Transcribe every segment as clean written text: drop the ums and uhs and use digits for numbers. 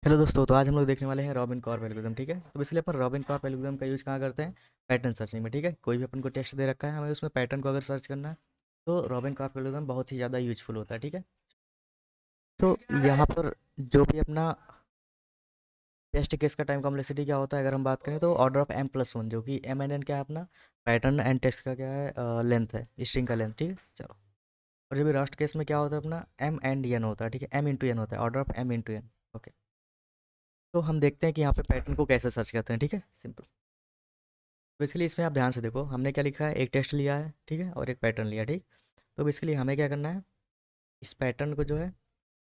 Hello दोस्तों, तो आज हम लोग देखने वाले हैं रॉबिन कॉर्प एल्गोरिथम। ठीक है, तो इसलिए अपन रॉबिन कॉर्प एल्गोरिथम का यूज़ कहाँ करते हैं? पैटर्न सर्चिंग में। ठीक है, कोई भी अपन को टेस्ट दे रखा है, हमें उसमें पैटर्न को अगर सर्च करना है तो रॉबिन कॉर्प एल्गोरिथम बहुत ही ज़्यादा यूजफुल होता है। ठीक है, तो यहाँ पर जो भी अपना टेस्ट केस का टाइम कॉम्प्लेक्सिटी क्या होता है, अगर हम बात करें तो ऑर्डर ऑफ m+1, जो कि m क्या है अपना पैटर्न एंड टेक्स्ट का क्या है, लेंथ है, स्ट्रिंग का लेंथ। ठीक है, चलो। और जब भी रास्ट केस में क्या होता है अपना m&n होता है। ठीक है, m×n होता है, ऑर्डर ऑफ m×n। ओके, तो हम देखते हैं कि यहाँ पे पैटर्न को कैसे सर्च करते हैं। ठीक है, सिंपल। बेसिकली इसमें आप ध्यान से देखो, हमने क्या लिखा है, एक टेस्ट लिया है, ठीक है, और एक पैटर्न लिया। ठीक, तो बेसिकली हमें क्या करना है, इस पैटर्न को जो है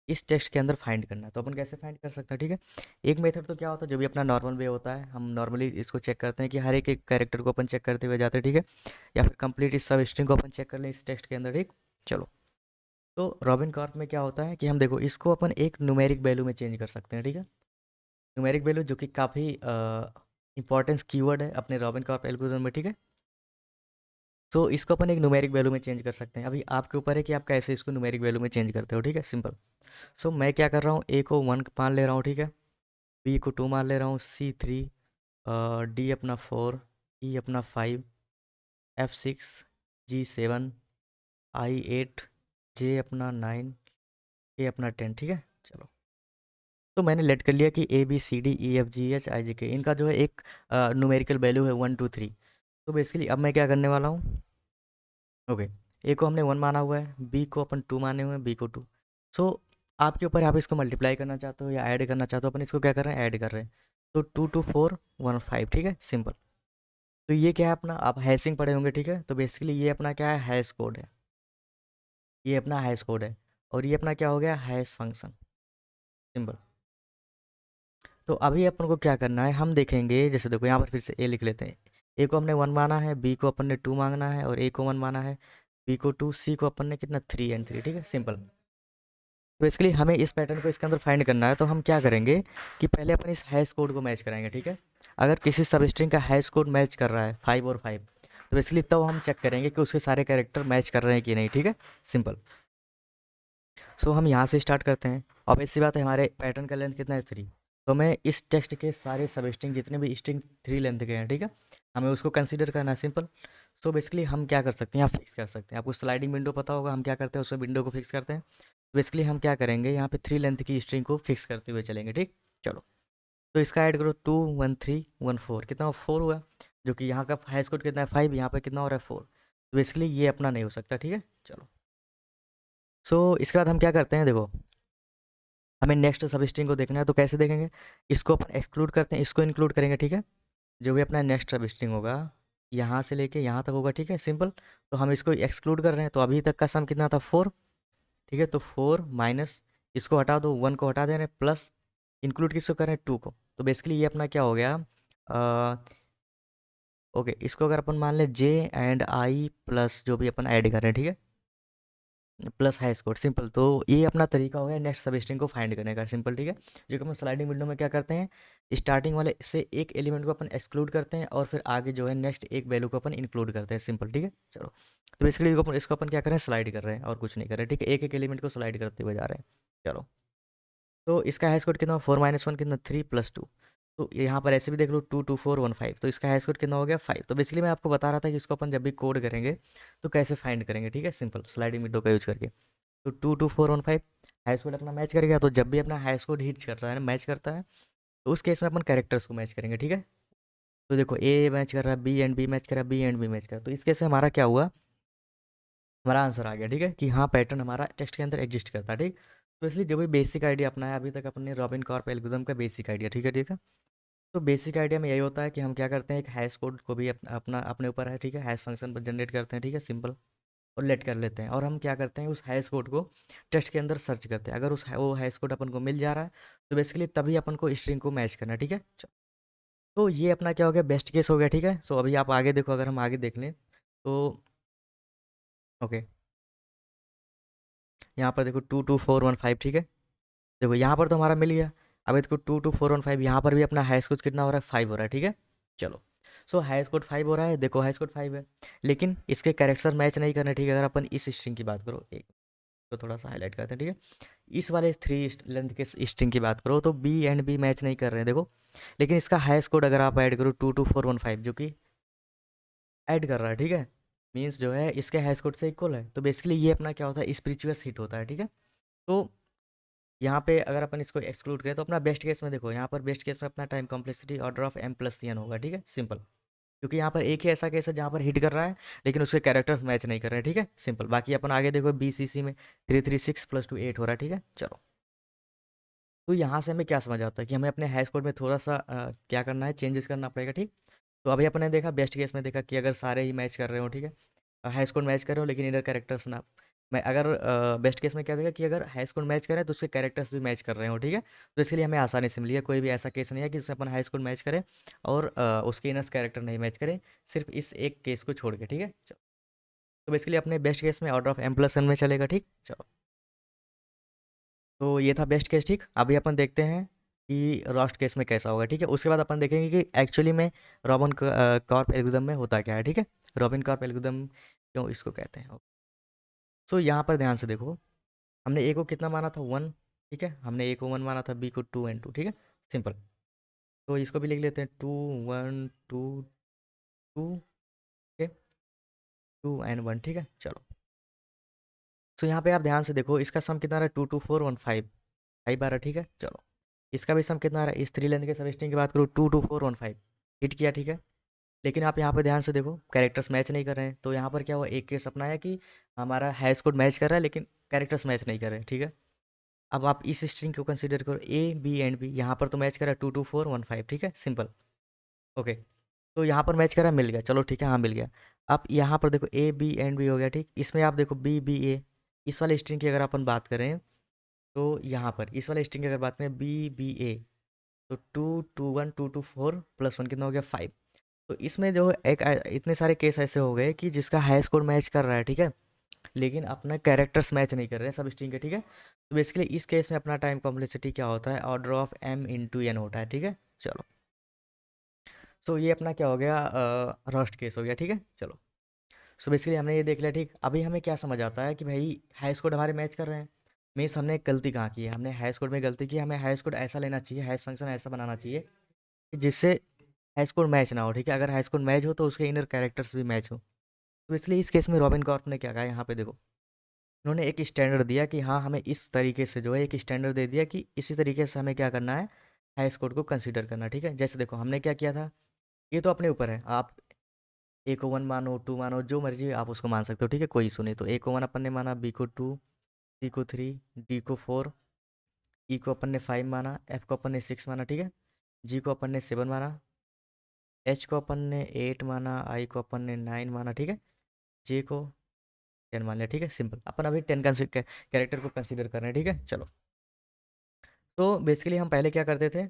इस टेक्स्ट के अंदर फाइंड करना है। तो अपन कैसे फाइंड कर सकते हैं? ठीक है, एक मेथड तो क्या होता है, जो भी अपना नॉर्मल वे होता है, हम नॉर्मली इसको चेक करते हैं कि हर एक एक कैरेक्टर को अपन चेक करते हुए जाते हैं। ठीक है, या फिर कंप्लीट इस सब स्ट्रिंग को अपन चेक कर लें इस टेक्स्ट के अंदर। ठीक, चलो। तो रॉबिन कॉर्प में क्या होता है कि हम देखो इसको अपन एक न्यूमेरिक वैल्यू में चेंज कर सकते हैं। ठीक है, न्यूमेरिक वैल्यू जो कि काफ़ी इंपॉर्टेंस कीवर्ड है अपने रॉबिन कॉर्प एल्गोरिथम में। ठीक है, तो इसको अपन एक न्यूमेरिक वैल्यू में चेंज कर सकते हैं। अभी आपके ऊपर है कि आप कैसे इसको न्यूमेरिक वैल्यू में चेंज करते हो। ठीक है, सिंपल। सो मैं क्या कर रहा हूँ, ए को 1 मान ले रहा हूँ, ठीक है, बी को 2 मान ले रहा हूँ, सी 3, डी अपना 4, ई अपना 5, एफ 6, जी 7, आई 8, जे अपना 9, ए अपना 10। ठीक है, चलो। तो मैंने लेट कर लिया कि A B C D E F G H I J K, इनका जो है एक न्यूमेरिकल वैल्यू है 1 2 3। तो बेसिकली अब मैं क्या करने वाला हूँ, ओके, ए को हमने 1 माना हुआ है, बी को अपन 2 माने हुए हैं, बी को 2। सो आपके ऊपर आप इसको मल्टीप्लाई करना चाहते हो या ऐड करना चाहते हो, अपन इसको क्या कर रहे हैं, ऐड कर रहे हैं। तो 2 2 4 1 5। ठीक है, सिंपल। तो ये क्या है अपना, आप हैशिंग पढ़े होंगे। ठीक है, तो बेसिकली ये अपना क्या है, हैश कोड है। ये अपना हैश कोड है, और ये अपना क्या हो गया, हैश फंक्शन। सिंपल। तो अभी अपन को क्या करना है, हम देखेंगे, जैसे देखो यहाँ पर फिर से ए लिख लेते हैं। ए को हमने 1 माना है, बी को अपन ने 2 मांगना है, और ए को 1 माना है, बी को 2, सी को अपन ने कितना 3 एंड 3। ठीक है, सिंपल। बेसिकली हमें इस पैटर्न को इसके अंदर फाइंड करना है, तो हम क्या करेंगे कि पहले अपन इस हैश कोड को मैच कराएंगे। ठीक है, अगर किसी सब स्ट्रिंग का हैश कोड मैच कर रहा है 5 और 5, तो बेसिकली तब हम चेक करेंगे कि उसके सारे कैरेक्टर मैच कर रहे हैं कि नहीं। ठीक है, सिंपल। सो हम यहाँ से स्टार्ट करते हैं। अब ऐसी बात है, हमारे पैटर्न का लेंथ कितना है, 3। तो मैं इस टेक्स्ट के सारे सब स्ट्रिंग, जितने भी स्ट्रिंग 3 लेंथ के हैं, ठीक है, हमें उसको कंसीडर करना है। सिंपल। सो बेसिकली हम क्या कर सकते हैं, यहाँ फिक्स कर सकते हैं। आपको स्लाइडिंग विंडो पता होगा, हम क्या करते हैं, उसमें विंडो को फिक्स करते हैं। बेसिकली हम क्या करेंगे, यहाँ पे 3 लेंथ की स्ट्रिंग को फिक्स करते हुए चलेंगे। ठीक, चलो। तो इसका ऐड करो, 2 1 3 1 4, कितना 4 हुआ, जो कि यहाँ का हाई स्कोर कितना है 5, यहाँ पे कितना हो रहा है 4। तो बेसिकली ये अपना नहीं हो सकता। ठीक है, चलो। सो इसके बाद हम क्या करते हैं, देखो हमें नेक्स्ट सब स्ट्रिंग को देखना है, तो कैसे देखेंगे, इसको अपन एक्सक्लूड करते हैं, इसको इंक्लूड करेंगे। ठीक है, जो भी अपना नेक्स्ट सब स्ट्रिंग होगा यहाँ से लेके यहाँ तक होगा। ठीक है, सिंपल। तो हम इसको एक्सक्लूड कर रहे हैं, तो अभी तक का सम कितना था, 4। ठीक है, तो 4 माइनस, इसको हटा दो, 1 को हटा दे रहे हैं, प्लस इंक्लूड किसको कर रहे हैं, 2 को। तो बेसिकली ये अपना क्या हो गया, ओके, इसको अगर अपन मान लें जे एंड आई प्लस जो भी अपन ऐड कर रहे हैं, ठीक है, प्लस है स्कोर। सिंपल। तो ये अपना तरीका हो गया नेक्स्ट सब स्ट्रिंग को फाइंड करने का। सिंपल, ठीक है, जो कि हम स्लाइडिंग विंडो में क्या करते हैं, स्टार्टिंग वाले से एक एलिमेंट को अपन एक्सक्लूड करते हैं, और फिर आगे जो है नेक्स्ट एक वैल्यू को अपन इंक्लूड करते हैं। सिंपल, ठीक है, चलो। तो बेसिकली इसको अपन क्या कर रहे हैं, स्लाइड कर रहे हैं और कुछ नहीं कर रहे हैं। ठीक है, एक एक एलिमेंट को स्लाइड करते हुए जा रहे हैं। चलो। तो इसका हैश कोड कितना, 4 - 1 कितना, 3 + 2। तो यहाँ पर ऐसे भी देख लो, 2 2 4 1 5, तो इसका हैश कोड कितना हो गया, 5। तो बेसिकली मैं आपको बता रहा था कि इसको अपन जब भी कोड करेंगे तो कैसे फाइंड करेंगे। ठीक है, सिंपल, स्लाइडिंग विंडो का यूज करके। तो 2 2 4 1 5 हैश कोड अपना मैच करेगा। तो जब भी अपना हैश कोड हिट कर रहा है, मैच करता है, तो उस केस में अपन कैरेक्टर्स को मैच करेंगे। ठीक है, तो देखो ए मैच कर रहा है, बी एंड बी मैच कर रहा है, बी एंड बी मैच कर रहा है, तो इस केस में हमारा क्या हुआ, हमारा आंसर आ गया। ठीक है, कि हाँ पैटर्न हमारा टेक्स्ट के अंदर एग्जिस्ट करता है। ठीक, तो इसलिए जो भी बेसिक आइडिया अपना है अभी तक अपने रॉबिन कॉर्प एल्गोरिथम का बेसिक आइडिया। ठीक है, ठीक है। तो बेसिक आइडिया में यही होता है कि हम क्या करते हैं, एक हैश कोड को भी अपना अपने ऊपर है। ठीक है, हैश फंक्शन पर जनरेट करते हैं। ठीक है, सिंपल, और लेट कर लेते हैं, और हम क्या करते हैं, उस हैश कोड को टेक्स्ट के अंदर सर्च करते हैं। अगर वो हैश कोड अपन को मिल जा रहा है, तो बेसिकली तभी अपन को स्ट्रिंग को मैच करना है। ठीक है, तो ये अपना क्या हो गया, बेस्ट केस हो गया। ठीक है, सो अभी आप आगे देखो, अगर हम आगे देख लें तो ओके, यहाँ पर देखो 2 2 4 1 5। ठीक है, देखो यहाँ पर तो हमारा मिल गया। अब इसको 2 2 4 1 5, यहाँ पर भी अपना हैश कोड कितना हो रहा है, 5 हो रहा है। ठीक है, चलो। सो हैश कोड 5 हो रहा है, देखो हैश कोड 5 है, लेकिन इसके कैरेक्टर मैच नहीं करने। ठीक है, अगर अपन इस स्ट्रिंग की बात करो, एक तो थोड़ा सा हाईलाइट करते हैं, ठीक है। इस वाले थ्री लेंथ के स्ट्रिंग की बात करो तो बी एंड बी मैच नहीं कर रहे हैं, देखो। लेकिन इसका हैश कोड अगर आप ऐड करो 22415 जो कि ऐड कर रहा है, ठीक है, मीन्स जो है इसके हैश कोड से इक्वल है। तो बेसिकली ये अपना क्या होता है, स्पिरिचुअस हिट होता है, ठीक है। तो यहाँ पे अगर अपन इसको एक्सक्लूड करें तो अपना बेस्ट केस में देखो, यहाँ पर बेस्ट केस में अपना time complexity order of M plus N होगा, ठीक है, सिंपल। क्योंकि यहाँ पर एक ही ऐसा केस है जहाँ पर हिट कर रहा है लेकिन उसके कैरेक्टर्स मैच नहीं कर रहे हैं, ठीक है, सिंपल। बाकी अपन आगे देखो बी सी सी में 336 + 2 8 हो रहा है, ठीक है, चलो। तो यहाँ से हमें क्या समझ आता है कि हमें अपने हैश कोड में थोड़ा सा क्या करना है, चेंजेस करना पड़ेगा, ठीक। तो अभी अपने देखा बेस्ट केस में देखा कि अगर सारे ही मैच कर रहे हो, ठीक है, हाई स्कोर मैच कर रहे हो लेकिन इधर कैरेक्टर्स ना, मैं अगर बेस्ट केस में क्या देखा कि अगर हाई स्कोर मैच कर रहे हैं तो उसके कैरेक्टर्स भी मैच कर रहे हो, ठीक है। तो इसके लिए हमें आसानी से मिली है, कोई भी ऐसा केस नहीं है कि जिसमें अपन हाई स्कोर मैच करें और उसके इनर्स कैरेक्टर नहीं मैच करें, सिर्फ इस एक केस को छोड़ के, ठीक है, चलो। तो बेसिकली अपने बेस्ट केस में order of M plus N में चलेगा, ठीक, चलो। तो ये था बेस्ट केस, ठीक। अभी अपन देखते हैं कि रोस्ट केस में कैसा होगा, ठीक है। उसके बाद अपन देखेंगे कि एक्चुअली में रॉबिन कॉर्प एल्गोरिथम में होता क्या है, ठीक है। रॉबिन कॉर्प एल्गोरिथम क्यों इसको कहते हैं। सो यहाँ पर ध्यान से देखो, हमने ए को कितना माना था, 1, ठीक है। हमने ए को 1 माना था, बी को 2 एंड 2, ठीक है, सिंपल। तो इसको भी लिख लेते हैं 2 1 2 2, ठीक है, 2 एंड 1, ठीक है, चलो। सो यहाँ पे आप ध्यान से देखो, इसका सम कितना रहा है, 22415 फाइव आ रहा है, ठीक है, चलो। इसका भी सम कितना आ रहा है, इस थ्री लेंथ के सबस्ट्रिंग की बात करूँ 22415 हिट किया, ठीक है। लेकिन आप यहाँ पे ध्यान से देखो कैरेक्टर्स मैच नहीं कर रहे हैं। तो यहाँ पर क्या हुआ, एक केस अपना है कि हमारा हैश कोड मैच कर रहा है लेकिन कैरेक्टर्स मैच नहीं कर रहे हैं, ठीक है। अब आप इस स्ट्रिंग को कंसीडर करो, ए बी एंड बी, यहाँ पर तो मैच कर रहा है 22415, ठीक है, सिंपल। ओके, तो यहाँ पर मैच कर रहा है, मिल गया, चलो ठीक है, हाँ मिल गया। आप यहाँ पर देखो ए बी एंड बी हो गया, ठीक। इसमें आप देखो बी बी ए, इस वाले स्ट्रिंग की अगर अपन बात करें तो यहाँ पर इस वाले स्ट्रिंग की अगर बात करें बी बी ए, तो 2 2 1 2 2 4 +1 कितना हो गया, 5। तो इसमें जो एक इतने सारे केस ऐसे हो गए कि जिसका हाई स्कोर मैच कर रहा है, ठीक है, लेकिन अपना कैरेक्टर्स मैच नहीं कर रहे हैं सब स्ट्रिंग के, ठीक है। तो बेसिकली इस केस में अपना टाइम कॉम्प्लेक्सिटी क्या होता है, order of M into N होता है, ठीक है, चलो। सो ये अपना क्या हो गया, रस्ट केस हो गया, ठीक है, चलो। सो बेसिकली हमने ये देख लिया, ठीक। अभी हमें क्या समझ आता है कि भाई हाई स्कोर हमारे मैच कर रहे हैं, मीन्स हमने एक गलती कहाँ की है, हमने हाई स्कोर में गलती की, हमें हाई स्कोर ऐसा लेना चाहिए, हाई फंक्शन ऐसा बनाना चाहिए कि जिससे हाई स्कोर मैच ना हो, ठीक है। अगर हाई स्कोर मैच हो तो उसके इनर कैरेक्टर्स भी मैच हो। तो इसलिए इस केस में रॉबिन कॉर्प ने क्या कहा, यहाँ पे देखो, उन्होंने एक स्टैंडर्ड दिया कि हाँ हमें इस तरीके से जो है एक स्टैंडर्ड दे दिया कि इसी तरीके से हमें क्या करना है, हाई स्कोर को कंसीडर करना, ठीक है। जैसे देखो हमने क्या किया था, ये तो अपने ऊपर है, आप ए को 1 मानो, 2 मानो, जो मर्जी आप उसको मान सकते हो, ठीक है, कोई इशू नहीं। तो ए को 1 अपन ने माना, बी को 2, सी को 3, डी को 4, ई को अपन ने 5 माना, एफ को अपन ने 6 माना, ठीक है, जी को अपन ने 7 माना, एच को अपन ने 8 माना, आई को अपन ने 9 माना, ठीक है, जे को 10 मान लिया, ठीक है, सिंपल। अपन अभी 10 कैरेक्टर को कंसीडर कर रहे हैं, ठीक है, चलो। तो बेसिकली हम पहले क्या करते थे,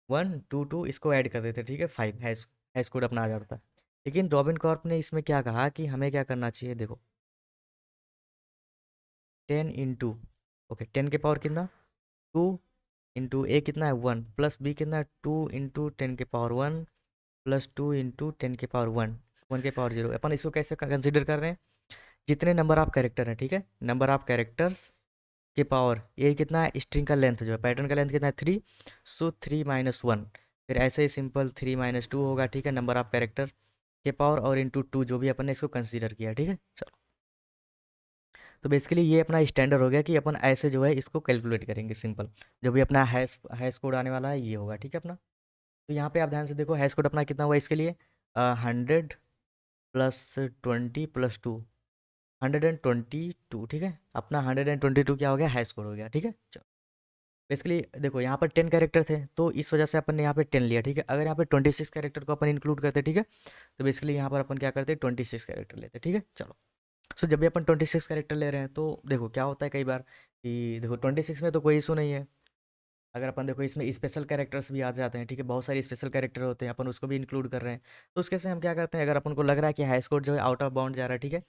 1 2 2 इसको ऐड कर देते, ठीक है, 5 हैश कोड अपना आ जाता था। लेकिन रॉबिन कॉर्प ने इसमें क्या कहा कि हमें क्या करना चाहिए, देखो 10 इंटू, ओके, 10 के पावर कितना, 2 इंटू ए कितना है 1 प्लस बी कितना है 2 इंटू 10 के पावर 1 +2 इंटू 10 के पावर 1, 1 के पावर 0। अपन इसको कैसे कंसिडर कर रहे हैं, जितने नंबर ऑफ कैरेक्टर हैं, ठीक है, नंबर ऑफ कैरेक्टर्स के पावर, ये कितना है, स्ट्रिंग का लेंथ जो है, पैटर्न का लेंथ कितना है 3, सो 3 - 1, फिर ऐसे ही सिंपल 3 - 2 होगा, ठीक है, नंबर ऑफ कैरेक्टर के पावर और इंटू 2 जो भी अपन ने इसको कंसीडर किया, ठीक है, चलो। तो बेसिकली ये अपना स्टैंडर्ड हो गया कि अपन ऐसे जो है इसको कैलकुलेट करेंगे, सिंपल। जो भी अपना हैश कोड आने वाला है ये होगा, ठीक है अपना। तो यहाँ पे आप ध्यान से देखो हैश कोड अपना कितना हुआ इसके लिए, 100 +20 +2, 122, ठीक है, अपना 122 क्या हो गया, हैश कोड हो गया, ठीक है, चलो। बेसिकली देखो यहाँ पर 10 कैरेक्टर थे तो इस वजह से अपन ने यहाँ पे 10 लिया, ठीक है। अगर यहाँ पे 26 कैरेक्टर को अपन इंक्लूड करते, ठीक है, तो बेसिकली यहाँ पर अपन क्या करते, 26 कैरेक्टर लेते, ठीक है, चलो। सो जब भी अपन 26 कैरेक्टर ले रहे हैं तो देखो क्या होता है कई बार कि देखो 26 में तो कोई इशू नहीं है। अगर अपन देखो इसमें स्पेशल कैरेक्टर्स भी आ जाते हैं, ठीक है, बहुत सारे स्पेशल कैरेक्टर होते हैं, अपन उसको भी इंक्लूड कर रहे हैं। तो उस केस में हम क्या करते हैं, अगर अपन को लग रहा है कि हाई स्कोर जो है आउट ऑफ बाउंड जा रहा है, ठीक है,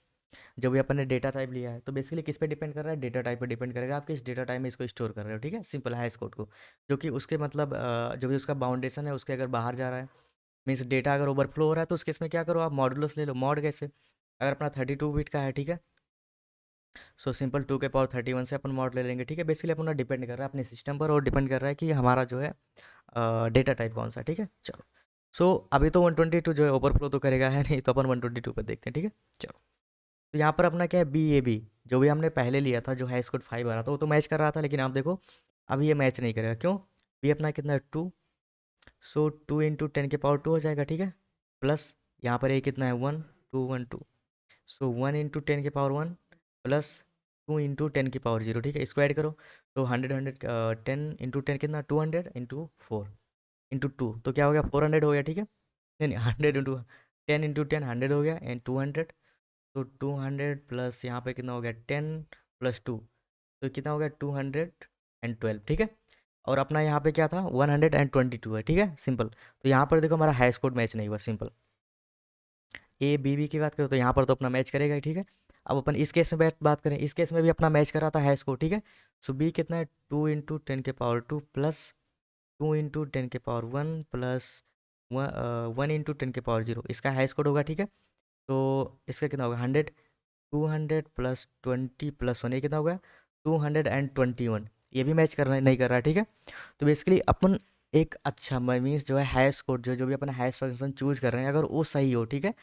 जो भी अपन ने डेटा टाइप लिया है, तो बेसिकली किस पे डिपेंड कर रहा है, डेटा टाइप पे डिपेंड करेगा, आप किस डेटा टाइप में इसको स्टोर कर रहे हो, ठीक है, सिंपल हाई स्कोर को। जो कि उसके मतलब जो भी उसका बाउंडेशन है उसके अगर बाहर जा रहा है, मीन्स डेटा अगर ओवरफ्लो हो रहा है, तो उस केस में क्या करो आप, मॉडुलस ले लो। मॉड कैसे, अगर अपना 32 बिट का है, ठीक है, सो सिंपल 2 के पावर 31 से अपन मॉड ले लेंगे, ठीक है। बेसिकली अपना डिपेंड कर रहा है अपने सिस्टम पर, और डिपेंड कर रहा है कि हमारा जो है डेटा टाइप कौन सा है, ठीक है। चलो, सो अभी तो 122 जो है ओवरफ्लो तो करेगा है नहीं, तो अपन 122 पर देखते हैं, ठीक है। चलो, तो यहाँ पर अपना क्या है, बी ए बी जो भी हमने पहले लिया था, जो हाई स्कोर 5 आ रहा था, वो तो मैच कर रहा था, लेकिन आप देखो अभी ये मैच नहीं करेगा, क्यों? बी अपना कितना है 2, सो 2 × 10 के पावर 2 हो जाएगा, ठीक है। प्लस यहाँ पर ए कितना है 1 2 1 2, सो 1 × 10 के पावर 1 प्लस 2 × 10 के पावर 0, ठीक है। इसको ऐड करो तो 10 कितना 200 × 4 × 2, तो क्या हो गया 400 हो गया, ठीक है। नहीं नहीं, 100 × 10 × 10 100 हो गया, एंड 200, तो 200 प्लस यहाँ पे कितना हो गया 10 + 2, तो कितना हो गया 212, ठीक है। और अपना यहाँ पे क्या था 122 है, ठीक है, सिंपल। तो यहाँ पर देखो हमारा हाई स्कोर मैच नहीं हुआ, सिंपल। ए बी बी की बात करें तो यहाँ पर तो अपना मैच करेगा ही, ठीक है। अब अपन इस केस में बात करें, इस केस में भी अपना मैच कर रहा था हाई स्कोर, ठीक है। सो बी कितना है 2 × 10 के पावर 2 प्लस 2 × 10 के पावर 1 प्लस 1 × 10 के पावर 0, इसका हाई स्कोर होगा, ठीक है। तो इसका कितना होगा 100, 200 प्लस 20 प्लस 1, ये कितना होगा 221, ये भी मैच करना नहीं कर रहा है, ठीक है। तो बेसिकली अपन एक अच्छा मीन्स जो है हाईएस्ट स्कोर जो भी अपना हाईएस्ट फंक्शन चूज कर रहे हैं, अगर वो सही हो, ठीक है,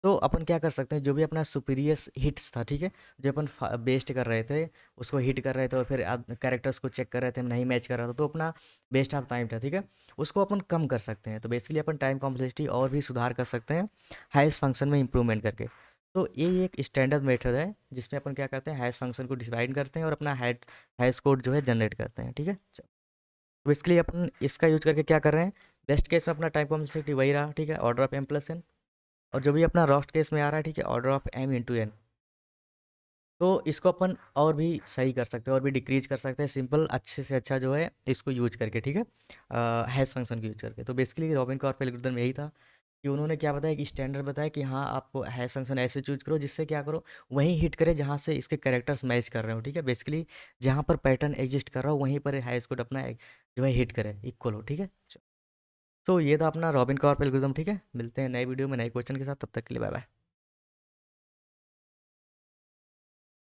तो अपन क्या कर सकते हैं, जो भी अपना सुपीरियस हिट्स था, ठीक है, जो अपन बेस्ट कर रहे थे, उसको हिट कर रहे थे, और फिर कैरेक्टर्स को चेक कर रहे थे, नहीं मैच कर रहा था, तो अपना बेस्ट ऑफ टाइम था, ठीक है, उसको अपन कम कर सकते हैं। तो बेसिकली अपन टाइम कॉम्प्लेक्सिटी और भी सुधार कर सकते हैं हाईएस्ट फंक्शन में इंप्रूवमेंट करके। तो ये एक स्टैंडर्ड मेथड है जिसमें अपन क्या करते हैं, हाईएस्ट फंक्शन को डिवाइड करते हैं और अपना हाई स्कोर जो है जनरेट करते हैं, ठीक है। तो बेसिकली अपन इसका यूज करके क्या कर रहे हैं, बेस्ट केस में अपना टाइम कॉम्प्लेक्सिटी वही रहा, ठीक है, ऑर्डर ऑफ m+n, और जो भी अपना रॉस्ट केस में आ रहा है, ठीक है, ऑर्डर ऑफ m × n। तो इसको अपन और भी सही कर सकते हैं, और भी डिक्रीज कर सकते हैं, सिंपल अच्छे से अच्छा जो है इसको यूज करके, ठीक है, हैश फंक्शन को यूज करके। तो बेसिकली रॉबिन कॉर्प एल्गोरिथम में यही था कि उन्होंने क्या बताया कि स्टैंडर्ड बताया कि हाँ आपको हैश फंक्शन ऐसे चूज करो जिससे क्या करो, वहीं हिट करे जहाँ से इसके कैरेक्टर्स मैच कर रहे हो, ठीक है। बेसिकली जहाँ पर पैटर्न एग्जिस्ट कर रहा हो वहीं पर हाई स्कोर अपना जो है हिट करे, इक्वल हो, ठीक है। तो ये था अपना रॉबिन कॉर्प एल्गोरिथम, ठीक है। मिलते हैं नए वीडियो में नए क्वेश्चन के साथ, तब तक के लिए बाय बाय।